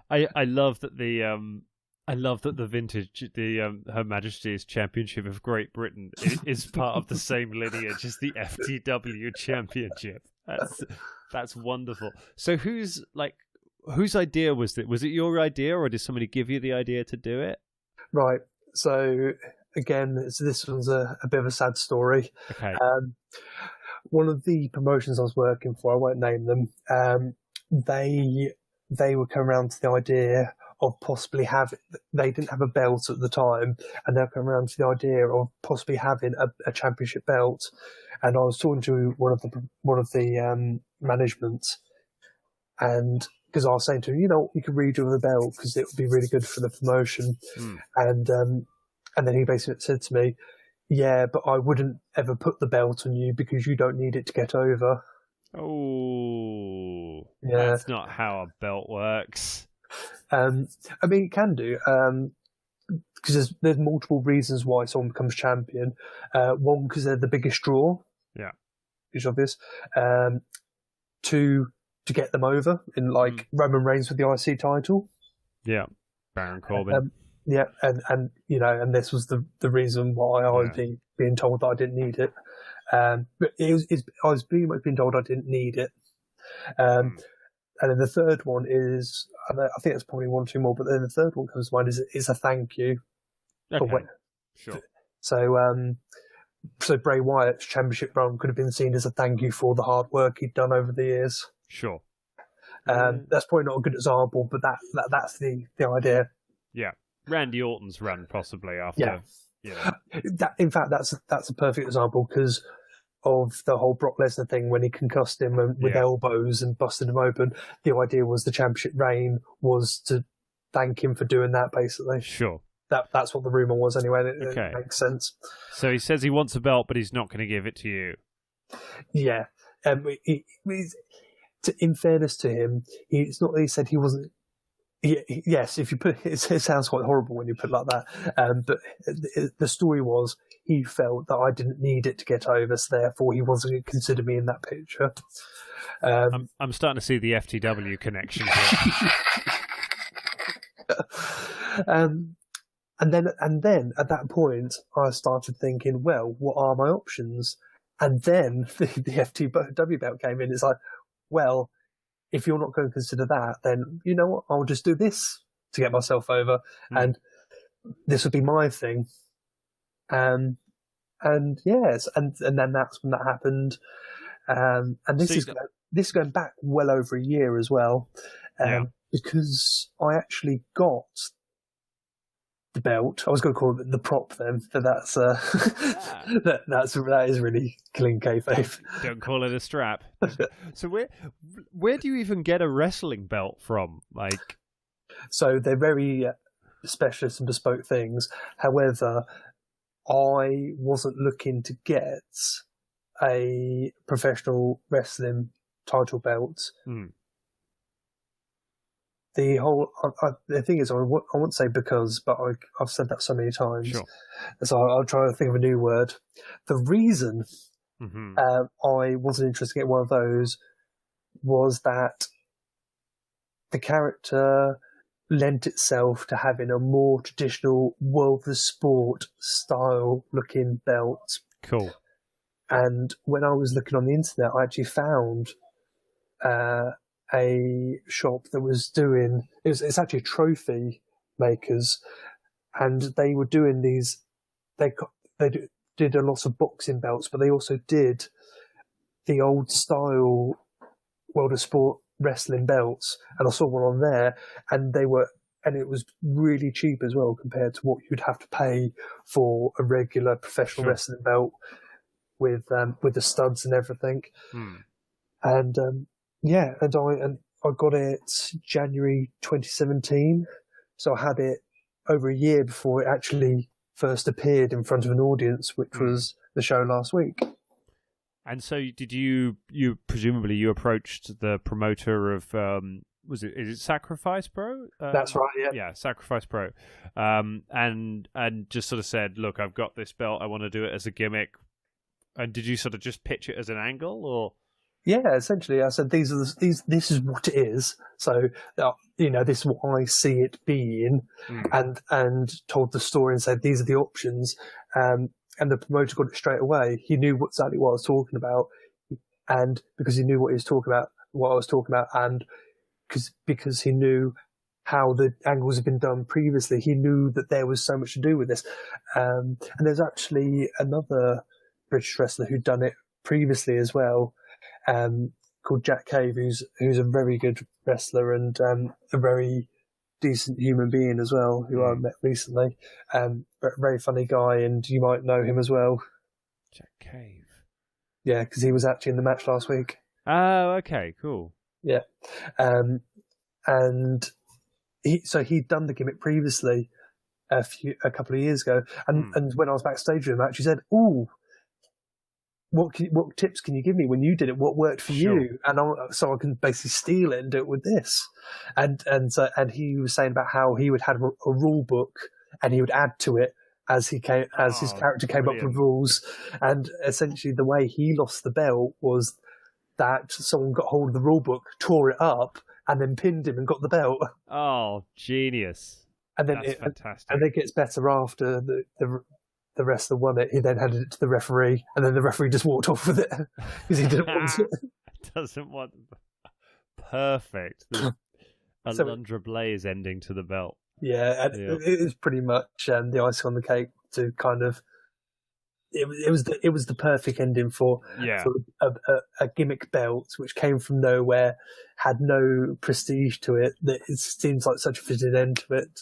I love that the vintage, Her Majesty's Championship of Great Britain is part of the same lineage as the FTW Championship. That's wonderful. So whose idea was it? Was it your idea, or did somebody give you the idea to do it? Right. So again, this one's a bit of a sad story. Okay. One of the promotions I was working for, I won't name them, they were coming around to the idea of possibly they didn't have a belt at the time, and they're coming around to the idea of possibly having a championship belt. and I was talking to one of the management, and because I was saying to him, you could redo the belt because it would be really good for the promotion, and then he basically said to me, yeah, but I wouldn't ever put the belt on you because you don't need it to get over. Oh, yeah. That's not how a belt works. I mean, it can do, because there's multiple reasons why someone becomes champion. One, because they're the biggest draw. Yeah. Which is obvious. Two, to get them over, in like Roman Reigns with the IC title. Yeah. Baron Corbin. Yeah, and this was the reason why I was being told that I didn't need it. But I was pretty much being told I didn't need it. And then the third one is, I think it's probably one or two more, but then the third one comes to mind is a thank you. Okay. Sure. So Bray Wyatt's championship run could have been seen as a thank you for the hard work he'd done over the years. Sure. That's probably not a good example, but that's the idea. Yeah. Randy Orton's run, possibly, after. Yeah. In fact, that's a perfect example because of the whole Brock Lesnar thing when he concussed him with elbows and busted him open. The idea was the championship reign was to thank him for doing that, basically. Sure. That's what the rumour was anyway, and it makes sense. So he says he wants a belt, but he's not going to give it to you. Yeah. In fairness to him, it's not that he said he wasn't. Yes, if you put it sounds quite horrible when you put it like that. But the story was he felt that I didn't need it to get over, so therefore he wasn't going to consider me in that picture. I'm starting to see the FTW connection here. And then at that point, I started thinking, well, what are my options? And then the FTW belt came in. It's like, well, if you're not going to consider that, then you know what? I'll just do this to get myself over, and this would be my thing. And yes, and then that's when that happened. And this is going back well over a year as well, because I actually got the belt. I was going to call it the prop then, but that's that is really killing kayfabe. Don't call it a strap. So where do you even get a wrestling belt from? Like, so they're very specialist and bespoke things. However, I wasn't looking to get a professional wrestling title belt. The thing is, I won't say because, but I've said that so many times. Sure. So I'll try to think of a new word. The reason I wasn't interested in getting one of those was that the character lent itself to having a more traditional World of Sport style looking belt. Cool. And when I was looking on the internet, I actually found a shop that was doing it's actually trophy makers, and they were doing these. They did a lot of boxing belts, but they also did the old style World of Sport wrestling belts, and I saw one on there, and it was really cheap as well compared to what you'd have to pay for a regular professional wrestling belt with the studs and everything. And I got it January 2017, so I had it over a year before it actually first appeared in front of an audience, which was the show last week. And so did you presumably you approached the promoter of is it Sacrifice Pro? That's right, yeah, Sacrifice Pro, and just sort of said, look, I've got this belt, I want to do it as a gimmick. And did you sort of just pitch it as an angle, or? Yeah, essentially, I said this is what it is. So this is what I see it being, and told the story and said these are the options. And the promoter got it straight away. He knew exactly what I was talking about, and because he knew what I was talking about, and because he knew how the angles had been done previously, he knew that there was so much to do with this. And there's actually another British wrestler who'd done it previously as well. Called Jack Cave, who's a very good wrestler and a very decent human being as well, who I met recently. Very funny guy, and you might know him as well. Jack Cave. Yeah, because he was actually in the match last week. Oh, okay, cool. Yeah, and he'd done the gimmick previously a couple of years ago, and when I was backstage with him, I actually said, "Ooh, what tips can you give me when you did it? What worked for you?" And so I can basically steal it and do it with this. And he was saying about how he would have a rule book and he would add to it as his character came up with rules. And essentially, the way he lost the belt was that someone got hold of the rule book, tore it up, and then pinned him and got the belt. Oh, genius! And then that's fantastic. And it gets better after the wrestler won it. He then handed it to the referee, and then the referee just walked off with it because he didn't want it. Doesn't want. Perfect. Alundra Blaze ending to the belt. Yeah, and it was pretty much the icing on the cake to kind of. It was the perfect ending for a gimmick belt which came from nowhere, had no prestige to it. That it seems like such a fitting end to it.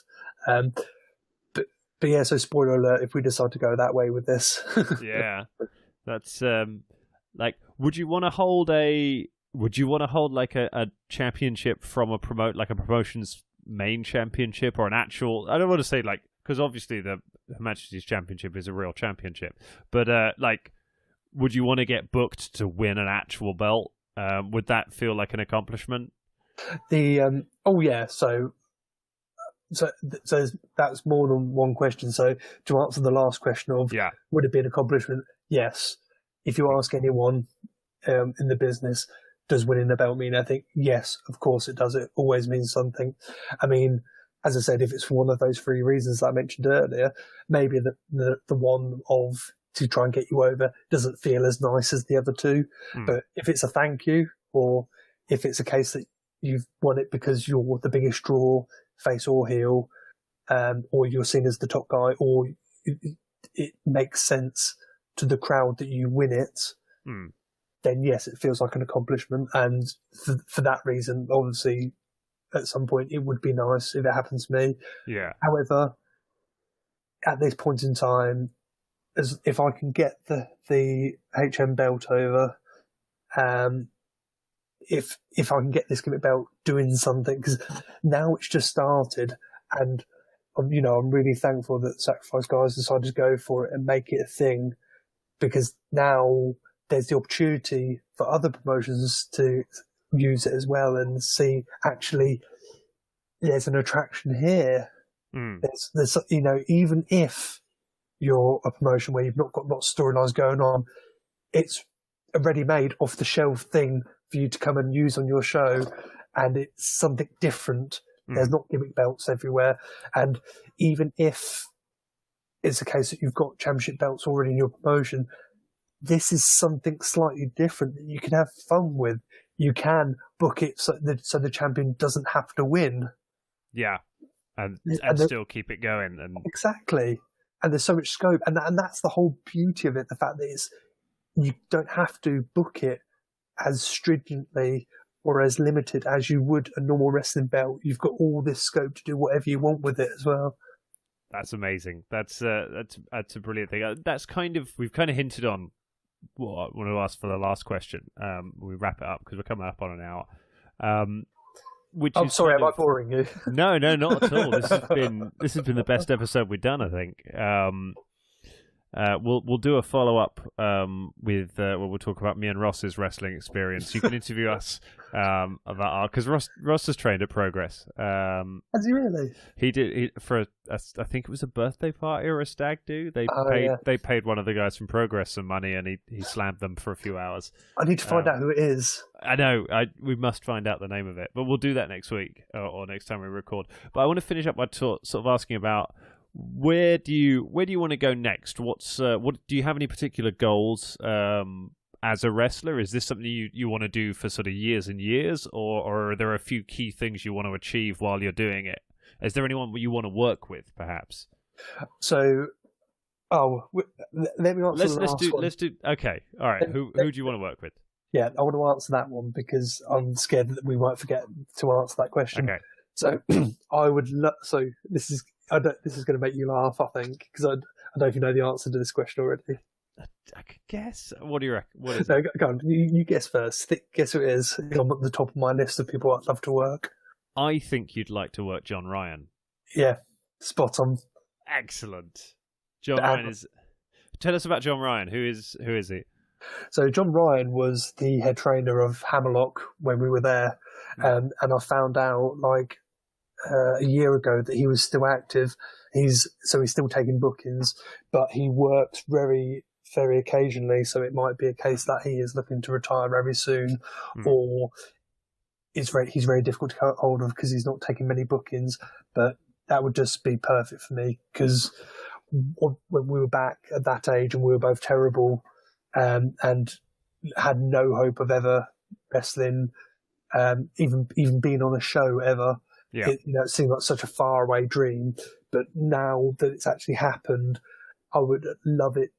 But yeah, so spoiler alert if we decide to go that way with this. Yeah, that's would you want to hold like a championship from a promotion's main championship, or an actual? I don't want to say because obviously the Her Majesty's Championship is a real championship, but would you want to get booked to win an actual belt? Would that feel like an accomplishment? So that's more than one question. So to answer the last question of would it be an accomplishment? Yes. If you ask anyone in the business, does winning a belt mean anything? Yes, of course it does. It always means something. I mean, as I said, if it's for one of those three reasons that I mentioned earlier, maybe the one of to try and get you over doesn't feel as nice as the other two. But if it's a thank you, or if it's a case that you've won it because you're the biggest draw, face or heel, or you're seen as the top guy, or it makes sense to the crowd that you win it, then yes, it feels like an accomplishment. And for that reason, obviously, at some point, it would be nice if it happens to me. Yeah. However, at this point in time, as if I can get the HM belt over, if I can get this gimmick belt doing something, because now it's just started, and I'm really thankful that Sacrifice Guys decided to go for it and make it a thing, because now there's the opportunity for other promotions to use it as well and see actually there's an attraction here. There's even if you're a promotion where you've not got lots of storylines going on, it's a ready-made off-the-shelf thing for you to come and use on your show, and it's something different. There's not gimmick belts everywhere, and even if it's a case that you've got championship belts already in your promotion, this is something slightly different that you can have fun with. You can book it so the champion doesn't have to win. Yeah, and still keep it going. And exactly. And there's so much scope, and that's the whole beauty of it. The fact that you don't have to book it as stringently or as limited as you would a normal wrestling belt. You've got all this scope to do whatever you want with it as well. That's amazing. That's a brilliant thing. We've kind of hinted on what I want to ask for the last question. We wrap it up because we're coming up on an hour. I'm sorry, am I boring you? No, not at all. This has been the best episode we've done, I think. We'll do a follow up with where we'll talk about me and Ross's wrestling experience. You can interview us about our, because Ross has trained at Progress. Has he really? He did for I think it was a birthday party or a stag do. They paid one of the guys from Progress some money, and he slammed them for a few hours. I need to find out who it is. I know. We must find out the name of it, but we'll do that next week or next time we record. But I want to finish up by sort of asking about where do you want to go next? What do you have any particular goals as a wrestler? Is this something you want to do for sort of years and years, or are there a few key things you want to achieve while you're doing it? Is there anyone you want to work with, perhaps? So, let me answer the last one. Let's do. Okay, all right. Who do you want to work with? Yeah, I want to answer that one because I'm scared that we might forget to answer that question. Okay. So I would. This is going to make you laugh, I think, because I don't know if you know the answer to this question already. I could guess. What do you reckon? What is No, it? go on. You guess first. Guess who it is. I'm at the top of my list of people I'd love to work. I think you'd like to work John Ryan. Yeah, spot on. Excellent. John Ryan is. Tell us about John Ryan. Who is he? So John Ryan was the head trainer of Hammerlock when we were there, and I found out like a year ago that he was still active. He's still taking bookings, but he works very, very occasionally. So it might be a case that he is looking to retire very soon, or he's very difficult to get hold of because he's not taking many bookings. But that would just be perfect for me because when we were back at that age and we were both terrible, and had no hope of ever wrestling, even being on a show ever. Yeah. It seemed like such a faraway dream, but now that it's actually happened, I would love it.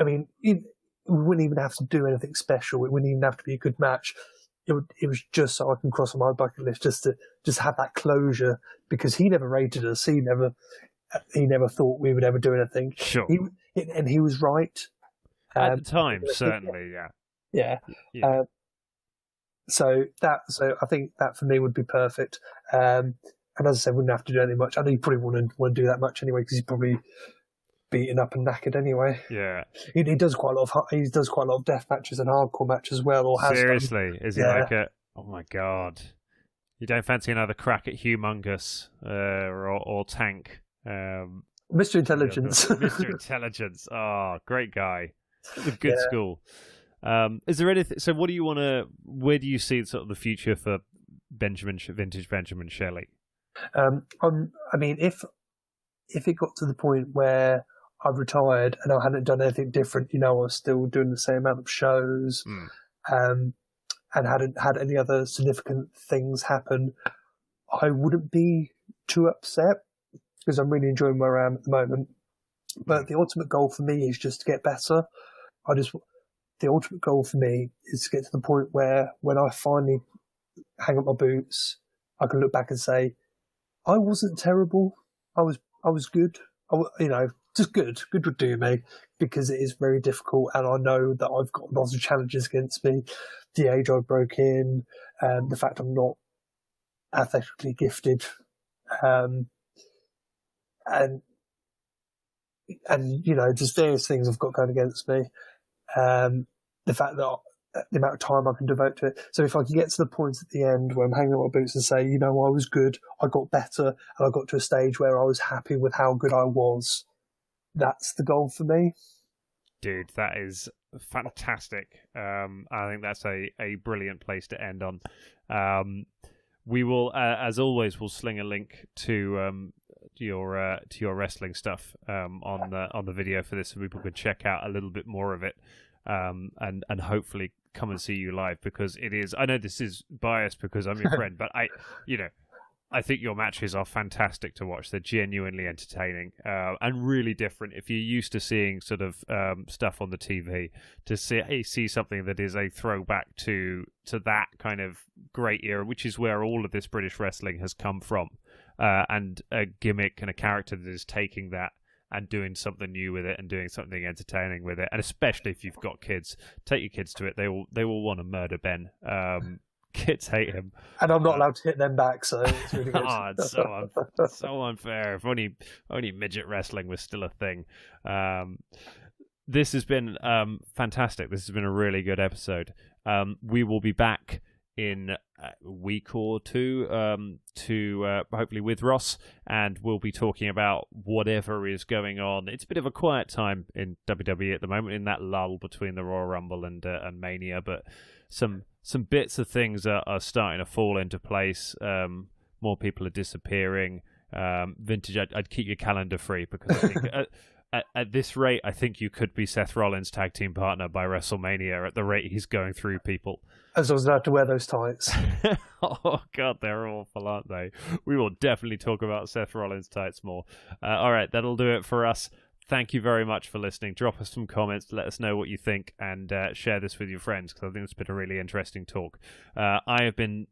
I mean, we wouldn't even have to do anything special. It wouldn't even have to be a good match. It was just so I can cross on my bucket list, just to have that closure, because he never rated us. He never thought we would ever do anything. Sure. And he was right. At the time, certainly, yeah. So I think that for me would be perfect. And as I said, wouldn't have to do anything much. I know you probably wouldn't want to do that much anyway, because he's probably beaten up and knackered anyway. Yeah. He does quite a lot of death matches and hardcore matches as well. Or has Seriously, done. Is he like it? Oh my god! You don't fancy another crack at Humongous or Tank? Mr. Intelligence. Mr. Intelligence. Oh, great guy. A good school. Is there anything? So, what do you want to? Where do you see sort of the future for vintage Benjamin Shelly? I mean, if it got to the point where I retired and I hadn't done anything different, I was still doing the same amount of shows, and hadn't had any other significant things happen, I wouldn't be too upset because I'm really enjoying where I am at the moment. But the ultimate goal for me is just to get better. The ultimate goal for me is to get to the point where when I finally hang up my boots, I can look back and say, I wasn't terrible. I was good. Just good. Good would do me, because it is very difficult, and I know that I've got lots of challenges against me. The age I broke in, the fact I'm not athletically gifted, and just various things I've got going against me. The fact that the amount of time I can devote to it. So if I can get to the point at the end where I'm hanging up my boots and say, I was good, I got better, and I got to a stage where I was happy with how good I was, that's the goal for me. Dude, that is fantastic. I think that's a brilliant place to end on. We will, as always, we'll sling a link to your wrestling stuff on the video for this, so people can check out a little bit more of it, and hopefully come and see you live, because it is. I know this is biased because I'm your friend, but I think your matches are fantastic to watch. They're genuinely entertaining, and really different. If you're used to seeing sort of stuff on the TV, to see something that is a throwback to that kind of great era, which is where all of this British wrestling has come from, and a gimmick and a character that is taking that and doing something new with it and doing something entertaining with it. And especially if you've got kids, take your kids to it. They will want to murder Ben. Kids hate him, and I'm not allowed to hit them back, so it's really good. It's so unfair. If only midget wrestling was still a thing. This has been fantastic. This has been a really good episode. We will be back in a week or two to hopefully with Ross, and we'll be talking about whatever is going on. It's a bit of a quiet time in WWE at the moment, in that lull between the Royal Rumble and Mania, but some bits of things are starting to fall into place. More people are disappearing. Vintage, I'd keep your calendar free, because I think at this rate, I think you could be Seth Rollins' tag team partner by WrestleMania at the rate he's going through people. As I was allowed to wear those tights. Oh, God, they're awful, aren't they? We will definitely talk about Seth Rollins' tights more. All right, that'll do it for us. Thank you very much for listening. Drop us some comments, let us know what you think, and share this with your friends, because I think it's been a really interesting talk. I have been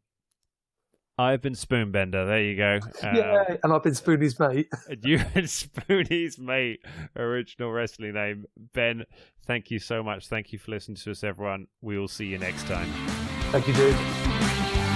I've been Spoonbender. There you go. Yeah, and I've been Spoonie's mate. And you and Spoonie's mate, original wrestling name. Ben, thank you so much. Thank you for listening to us, everyone. We will see you next time. Thank you, dude.